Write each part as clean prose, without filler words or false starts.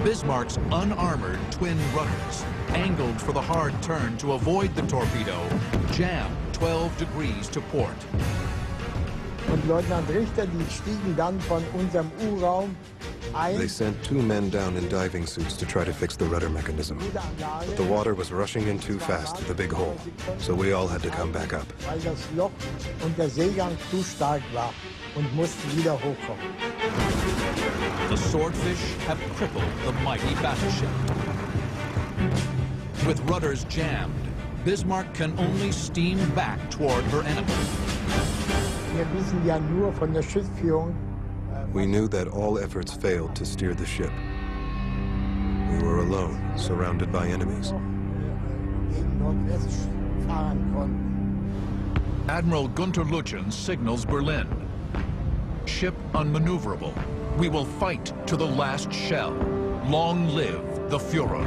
Bismarck's unarmored twin rudders, angled for the hard turn to avoid the torpedo, jammed 12 degrees to port. Und Leutnant Richter, die stiegen dann von unserem U-Raum ein. They sent 2 men down in diving suits to try to fix the rudder mechanism. But the water was rushing in too fast to the big hole, so we all had to come back up. Weil das Loch und der Seegang zu stark war und mussten wieder hochkommen. The Swordfish have crippled the mighty battleship. With rudders jammed, Bismarck can only steam back toward her enemy. Wir wissen ja nur von der Schiffsführung. We knew that all efforts failed to steer the ship. We were alone, surrounded by enemies. Gegen Nordwest fahren konnten. Admiral Gunther Lütjen signals Berlin. Ship unmaneuverable. We will fight to the last shell. Long live the Führer.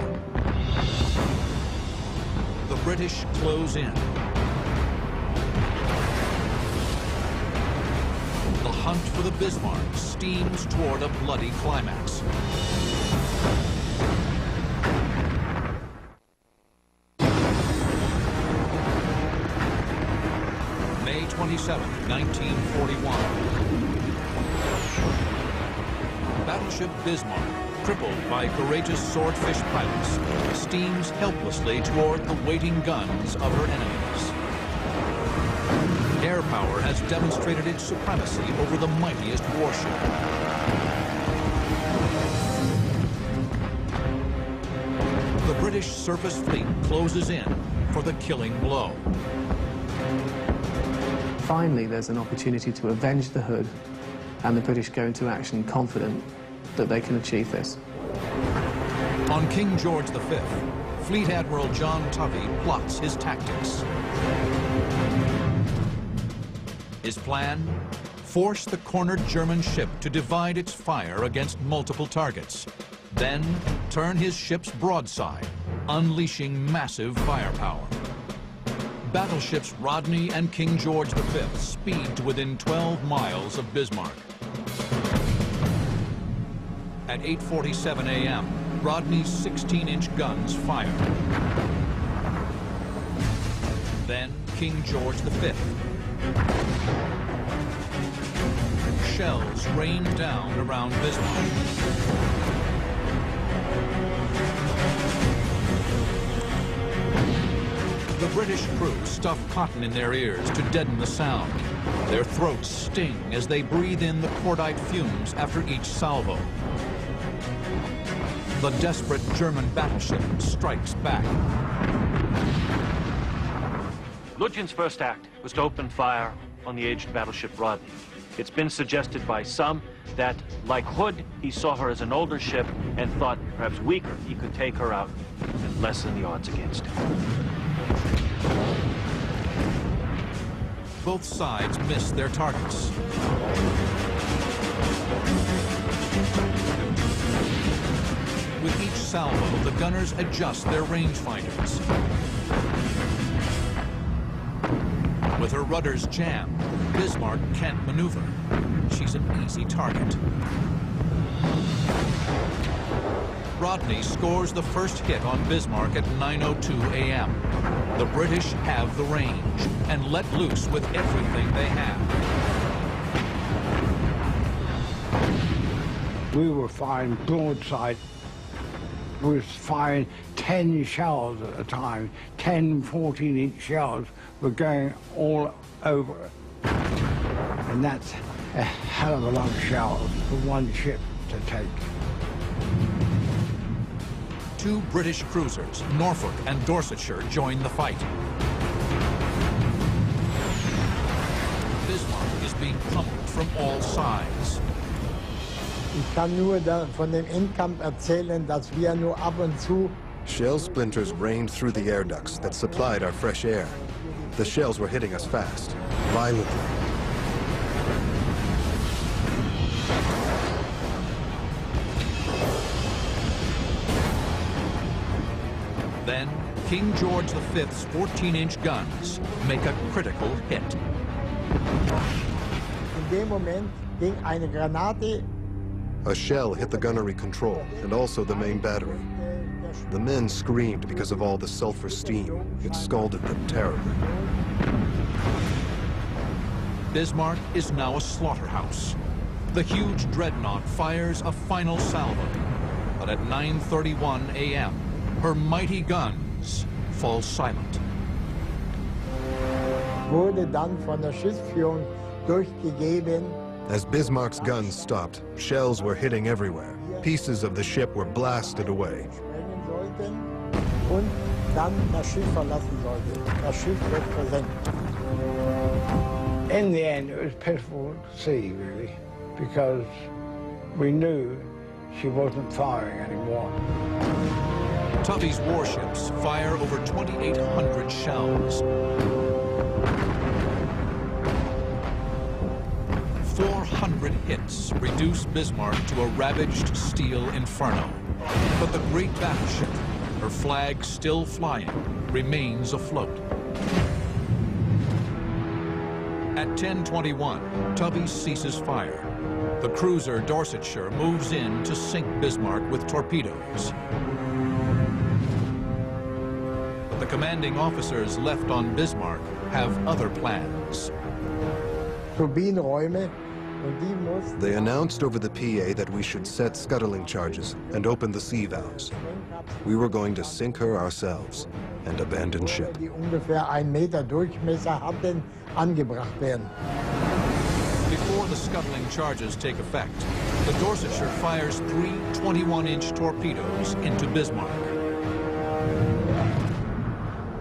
The British close in. The hunt for the Bismarck steams toward a bloody climax. May 27, 1941. Battleship Bismarck, crippled by courageous Swordfish pilots, steams helplessly toward the waiting guns of her enemies. Air power has demonstrated its supremacy over the mightiest warship. The British surface fleet closes in for the killing blow. Finally, there's an opportunity to avenge the Hood, and the British go into action confident that they can achieve this. On King George V, Fleet Admiral John Tovey plots his tactics. His plan? Force the cornered German ship to divide its fire against multiple targets. Then turn his ship's broadside, unleashing massive firepower. Battleships Rodney and King George V speed to within 12 miles of Bismarck. At 8:47 a.m., Rodney's 16-inch guns fire. Then King George V. Shells rain down around Bismarck. The British crew stuff cotton in their ears to deaden the sound. Their throats sting as they breathe in the cordite fumes after each salvo. The desperate German battleship strikes back. Lütjen's first act was to open fire on the aged battleship Rodney. It's been suggested by some that, like Hood, he saw her as an older ship and thought, perhaps weaker, he could take her out and lessen the odds against him. Both sides miss their targets. With each salvo, the gunners adjust their rangefinders. With her rudders jammed, Bismarck can't maneuver. She's an easy target. Rodney scores the first hit on Bismarck at 9:02 a.m. The British have the range and let loose with everything they have. We were firing broadside. We were firing 10 shells at a time. 10, 14-inch shells were going all over. And that's a hell of a lot of shells for one ship to take. Two British cruisers, Norfolk and Dorsetshire, join the fight. Bismarck is being pummeled from all sides. Ich kann nur von dem Endkampf erzählen, dass wir nur ab und zu Shell splinters rained through the air ducts that supplied our fresh air. The shells were hitting us fast, violently. Then, King George V's 14-inch guns make a critical hit. in dem Moment ging eine Granate A shell hit the gunnery control and also the main battery. The men screamed because of all the sulfur steam. It scalded them terribly. Bismarck is now a slaughterhouse. The huge dreadnought fires a final salvo, but at 9:31 a.m., her mighty guns fall silent. Wurde dann von der Schiffsführung durchgegeben. As Bismarck's guns stopped, shells were hitting everywhere. Pieces of the ship were blasted away. Sprengen sollten und dann das Schiff verlassen sollten. Das Schiff wird versenkt. In the end, it was pitiful to see, really, because we knew she wasn't firing anymore. Tubby's warships fire over 2,800 shells. 400 hits reduce Bismarck to a ravaged steel inferno. But the great battleship, her flag still flying, remains afloat. At 10:21, Tubby ceases fire. The cruiser Dorsetshire moves in to sink Bismarck with torpedoes. But the commanding officers left on Bismarck have other plans. Turbinenräume und die mussten They announced over the PA that we should set scuttling charges and open the sea valves. We were going to sink her ourselves and abandon ship. die ungefähr 1 Meter Durchmesser hatten, angebracht werden. Before the scuttling charges take effect, the Dorsetshire fires 3 21-inch torpedoes into Bismarck.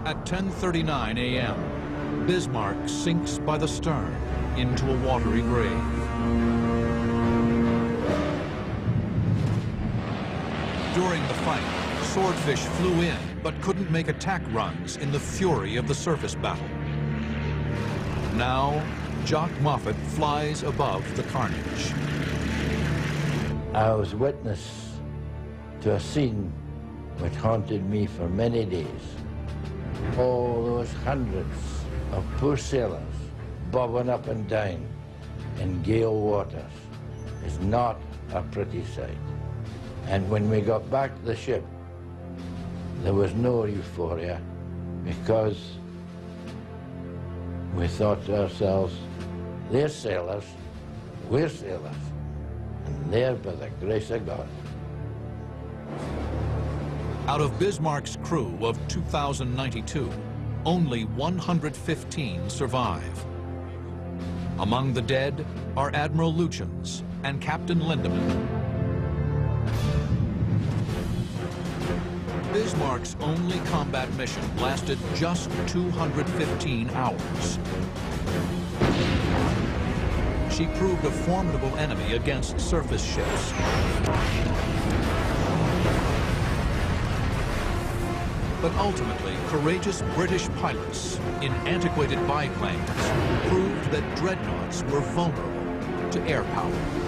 At 10:39 a.m., Bismarck sinks by the stern into a watery grave. During the fight, Swordfish flew in but couldn't make attack runs in the fury of the surface battle. Now, Jock Moffat flies above the carnage. I was witness to a scene which haunted me for many days. All those hundreds of poor sailors bobbing up and down in gale waters is not a pretty sight. And when we got back to the ship, there was no euphoria because we thought to ourselves, they're sailors, we're sailors, and they're by the grace of God. Out of Bismarck's crew of 2,092, only 115 survive. Among the dead are Admiral Lutyens and Captain Lindemann. Bismarck's only combat mission lasted just 215 hours. She proved a formidable enemy against surface ships. But ultimately, courageous British pilots in antiquated biplanes proved that dreadnoughts were vulnerable to air power.